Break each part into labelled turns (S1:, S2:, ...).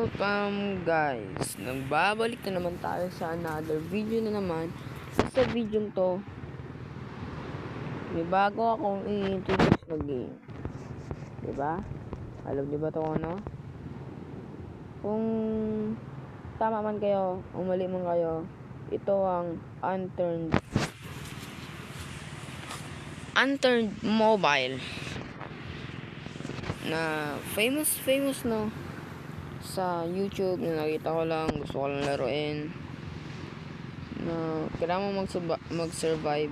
S1: Welcome guys, nagbabalik na naman tayo sa another video na naman. Sa video to, may bago akong i-introduce na game. Diba? Alam niyo ba ito ano? Kung tama man kayo, o mali man kayo, ito ang Unturned Mobile na famous no sa YouTube na nakita ko lang, gusto ko lang laruin na kailangan mo mag-survive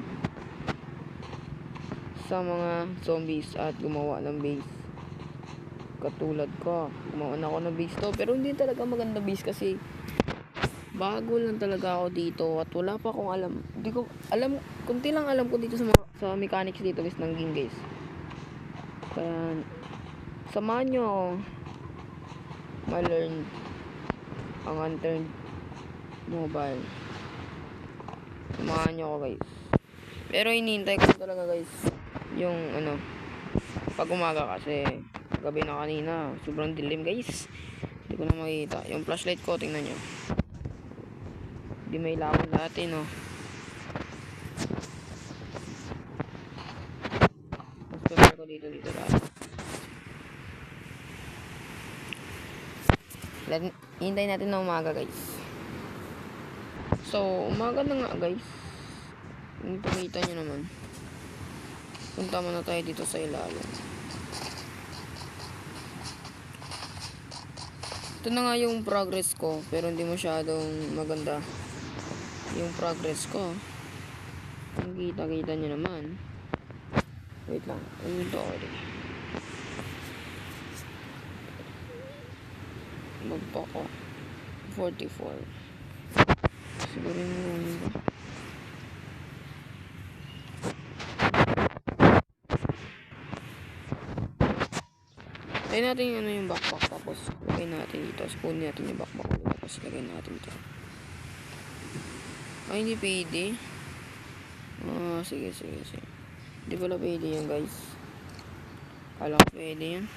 S1: sa mga zombies at gumawa ng base. Katulad ko, gumawa na ako ng base to, pero hindi talaga maganda base kasi bago lang talaga ako dito at wala pa akong alam. Hindi ko alam, kunti lang alam ko dito sa mechanics dito guys ng game guys. Kaya samahan nyo ako ma-learn ang Unturned Mobile. Samahan nyo ako guys. Pero hinihintay ko talaga guys yung pag umaga kasi gabi na kanina, sobrang dilim guys, hindi ko na makita yung flashlight ko. Tingnan nyo, hindi may lawan dati no. mas prefer ko dito dati. Hintayin natin na umaga guys. So umaga na nga guys, kung pakita nyo naman, punta muna tayo dito sa ilalim. Ito na nga yung progress ko, pero hindi masyadong maganda yung progress ko. Kung kita nyo naman, wait lang, ayun to ulit. Magpa ko 44 siguro yun ba. Lagay natin yung backpack, tapos lagay natin dito, spoon natin yung backpack, tapos lagay natin dito. Ay, hindi pwede. Sige hindi pala pwede yan guys. Kala ko pwede yan.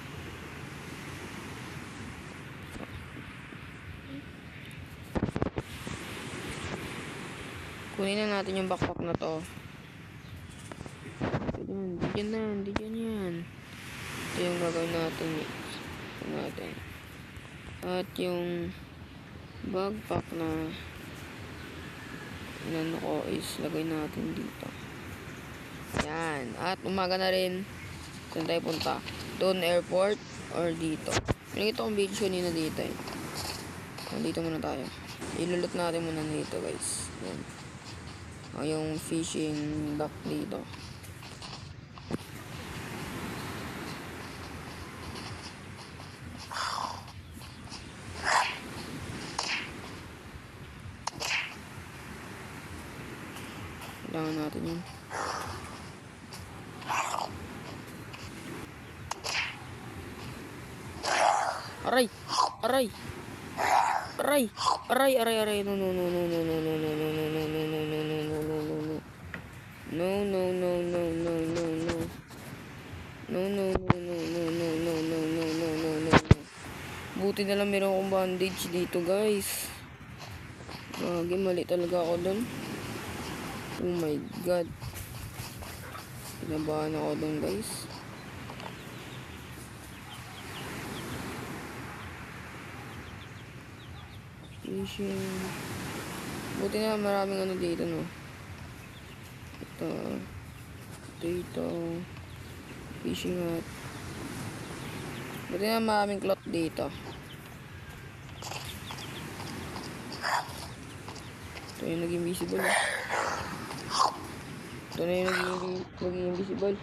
S1: Kunin na natin yung backpack na to. Hindi yan. Ito yung gagawin natin. At yung backpack na inano ko is lagay natin dito. Yan. At umaga na rin. Saan tayo punta? Doon airport or dito? Nakita kong video nila dito eh. Dito muna tayo. Ilulot natin muna dito guys. Yan. Yung fishing dock dito. Kailangan natin yun. Aray! No. Buti na lang meron akong bandage dito guys. Mali talaga ako dun. Oh my god, kinabahan ako dun guys. Fishing. Buti na maraming dito no. Dito fishing hut. Buti na maraming cloth dito. Ito yung naging visible. Ito na yung naging invisible.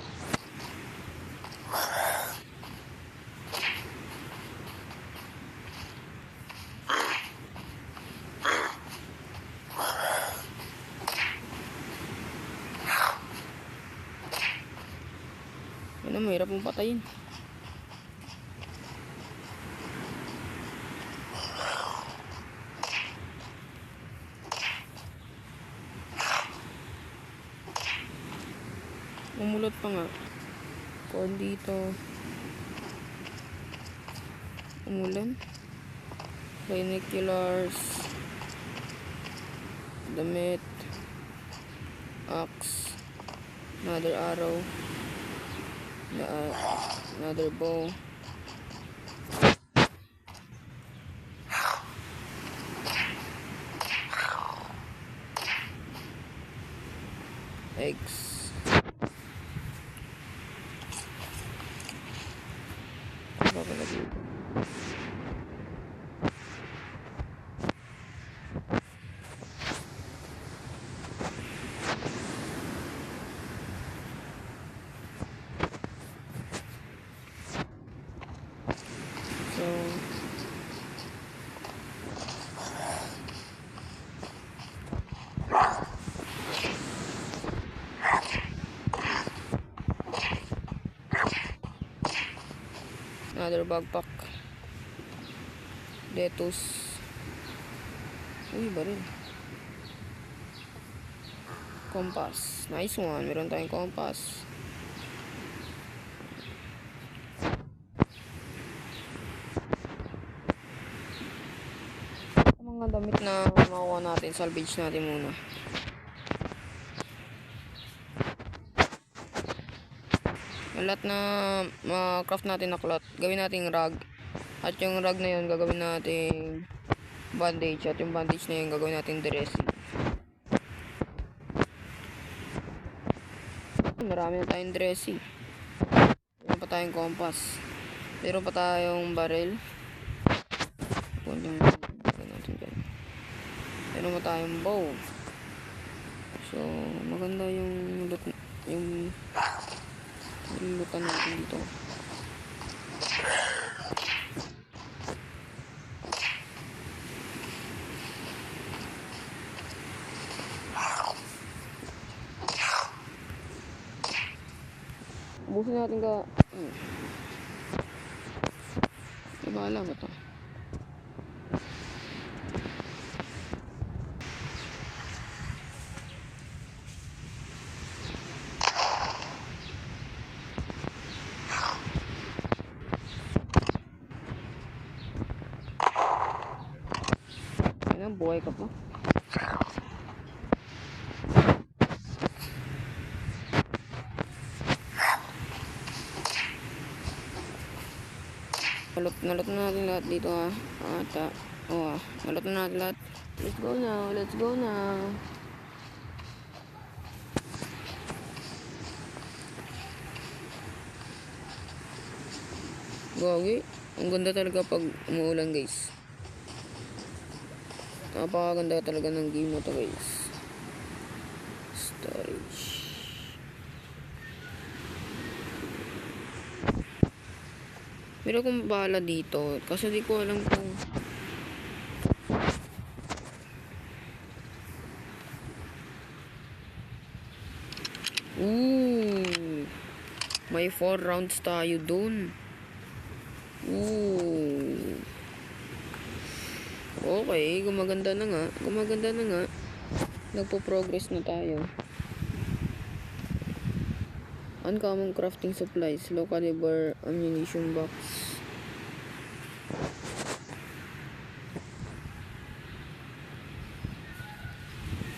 S1: Mahirap mong patayin. Umulot pa nga. Corn dito. Umulan. binoculars, damit, axe, another arrow, another bow, eggs, so another backpack, lettuce, baril, compass, nice one, meron tayong compass, mga damit na makuha natin, salvage natin muna. Yung lahat na ma-craft natin na cloth, gawin nating rag. At yung rag na yun, gagawin nating bandage. At yung bandage na yun, gagawin nating dressing. Marami na tayong dressing. Meron pa tayong compass. Meron pa tayong barrel. Meron pa tayong bow. So, maganda yung loot, yung lootan natin dito. Ubusin natin ka. Bahala ba ito? Ayan, buhay ka pa. Nalot na natin lahat dito ha. Nalot na natin lahat. Let's go now, let's go now. Gagi, ang ganda talaga pag umuulan guys. Napakaganda talaga ng game na to guys. Storage. Pero kung bahala dito, kasi di ko alam kung may 4 rounds tayo dun. Okay, gumaganda na nga. Nagpo-progress na tayo. Uncommon crafting supplies, low caliber ammunition box.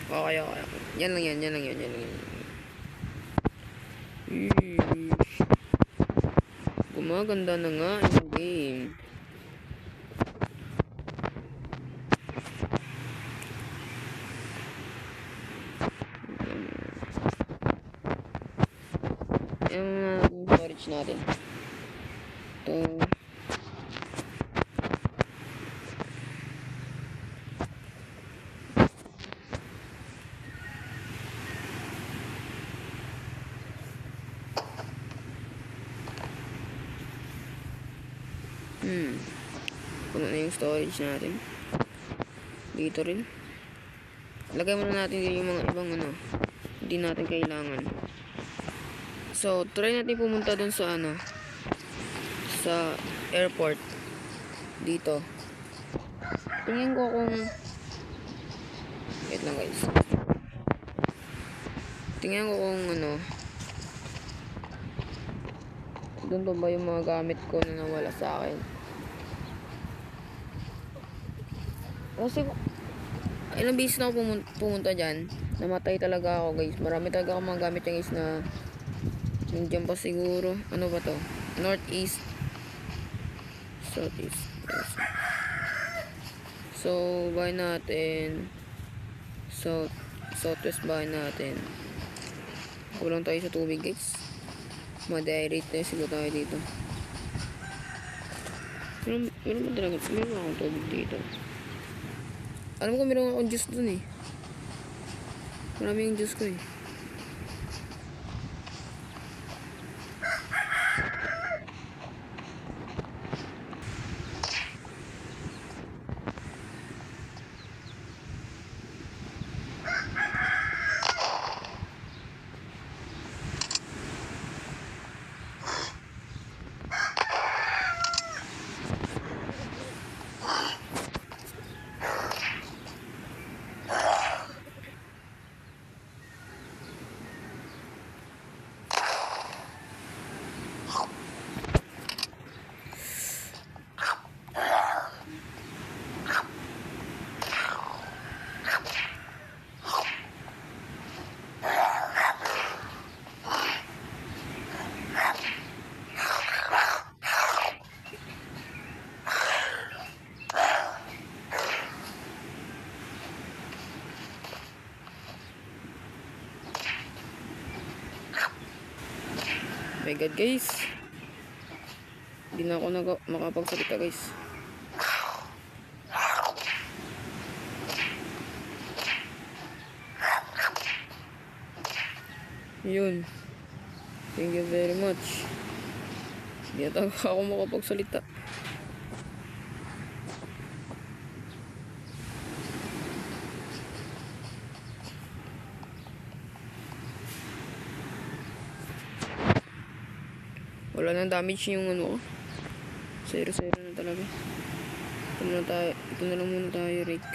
S1: Okay. Yan lang yan. Gumaganda na nga yung game. Yung storage natin. Ito. Puno na yung storage natin. Dito rin. Lagay muna natin yung mga ibang hindi natin kailangan. So, try natin pumunta dun sa sa airport. Dito. Tingnan ko kung wait lang guys. Tingnan ko kung doon pa ba yung mga gamit ko na nawala sa akin. Kasi ilang beses na ako pumunta dyan. Namatay talaga ako guys. Marami talaga ako mga gamit yung guys na nandiyan pa siguro. Ano ba to? Northeast. Southeast. So, bahay natin. Southwest bahay natin. Kulang tayo sa tubig guys. Ma-dehydrate tayo siguro tayo dito. Meron ba talaga? Meron akong tubig dito. Alam ko meron akong juice dun eh. Marami yung juice ko eh. My God guys, hindi na ako makapagsalita guys. Yun, thank you very much. Hindi na ako makapagsalita. Wala nang damage yung ano ko. Zero na talaga. Ito na lang muna tayo, Rick.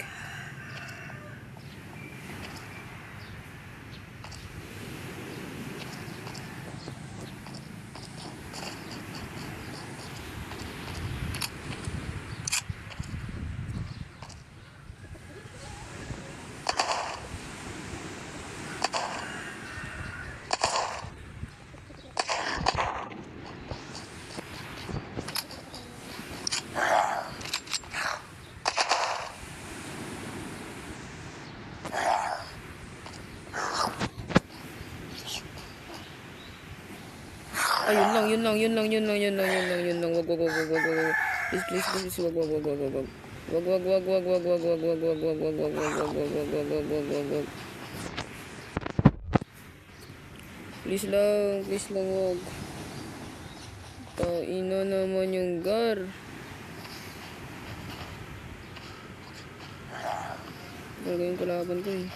S1: Ay, yun lang. Wag. Please, wag. Wag. Please lang, wag. Ina naman yung gar. Gagawin ko laban ko eh.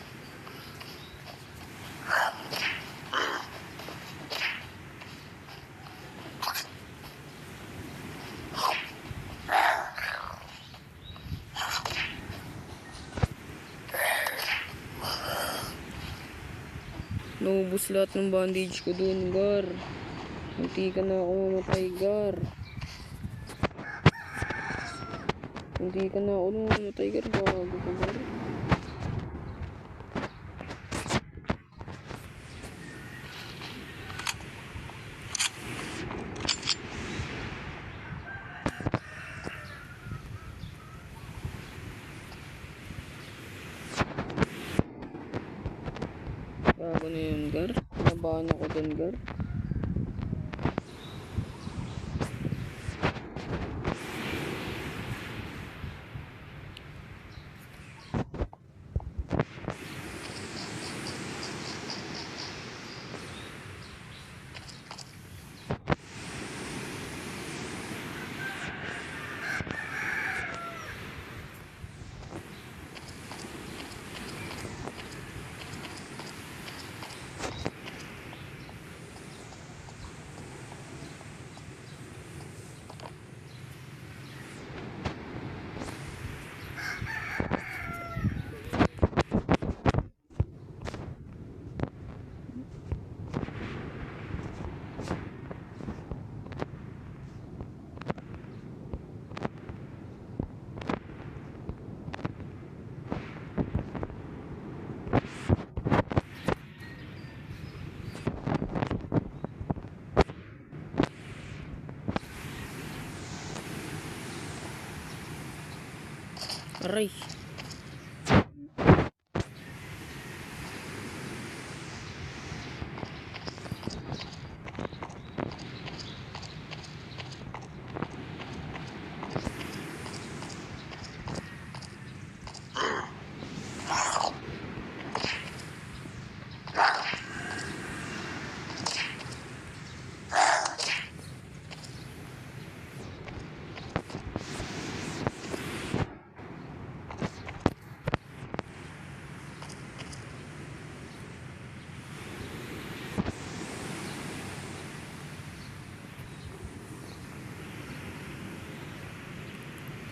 S1: Naubos lahat ng bandage ko dun, gar. Hindi ka na ako mamatay, gar. Hindi ka na ako mamatay, gar. Bago ka, gar. Bago na yun, gar. Nabahan ako dun, gar. Aray.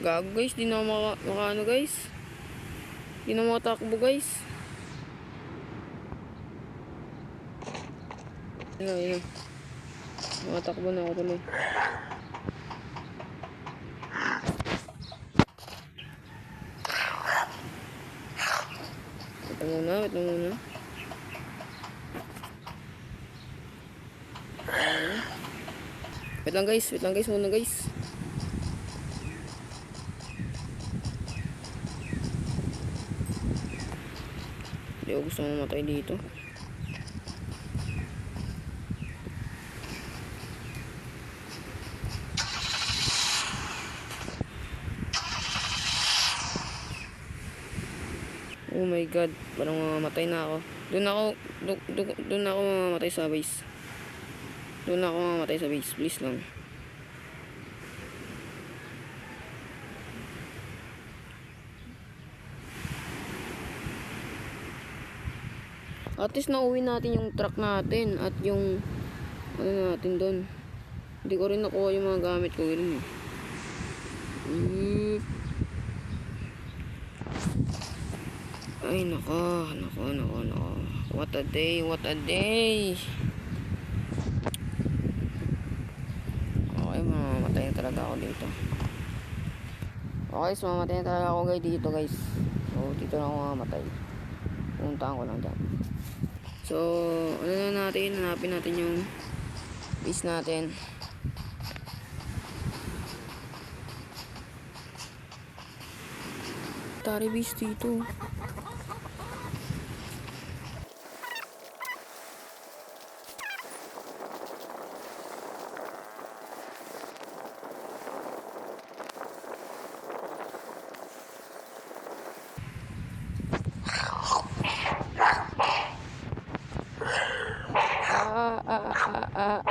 S1: Gago guys, di na ako makaano guys. Di na makatakbo guys. Ayun. Makatakbo na ako tuloy. Wait lang muna. Wait lang guys muna guys. Hindi ako gusto mamatay dito. Oh my god, parang mamamatay na ako. Doon ako mamamatay sa base. Please lang. At least nauwi natin yung truck natin at yung ano natin doon. Hindi ko rin nakuha yung mga gamit ko rin. Ay nako. What a day. Okay, mamamatay na talaga ako dito. Okay, so mamamatay na talaga ako guys dito guys. So dito na ako mamamatay. Puntahan ko lang dyan. So, ano na natin, hanapin natin yung base natin. Tari base dito.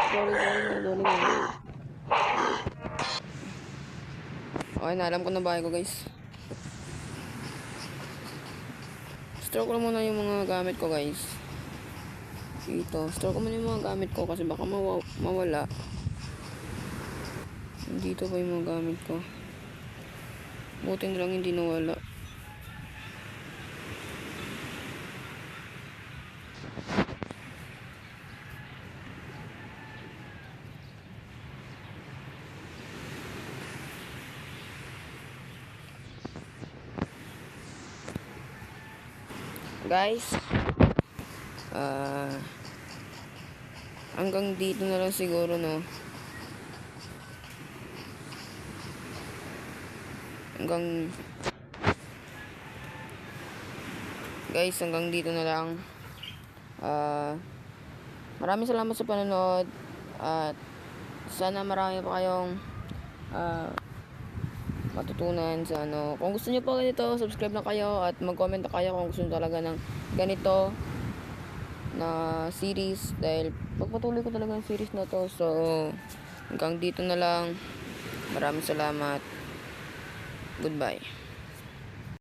S1: Sorry. Okay, alam ko na bahay ko guys. Stroke lang muna yung mga gamit ko guys. Stroke ko muna yung mga gamit ko kasi baka mawala. Dito pa yung mga gamit ko. Buti na lang hindi nawala. Guys, hanggang dito na lang siguro, no? Hanggang dito na lang. Maraming salamat sa panonood at sana marami pa kayong matutunan sa ano. Kung gusto niyo po ganito, subscribe na kayo at mag-comment na kayo kung gusto niyo talaga ng ganito na series dahil pagpatuloy ko talaga ang series na to. So hanggang dito na lang. Maraming salamat. Goodbye.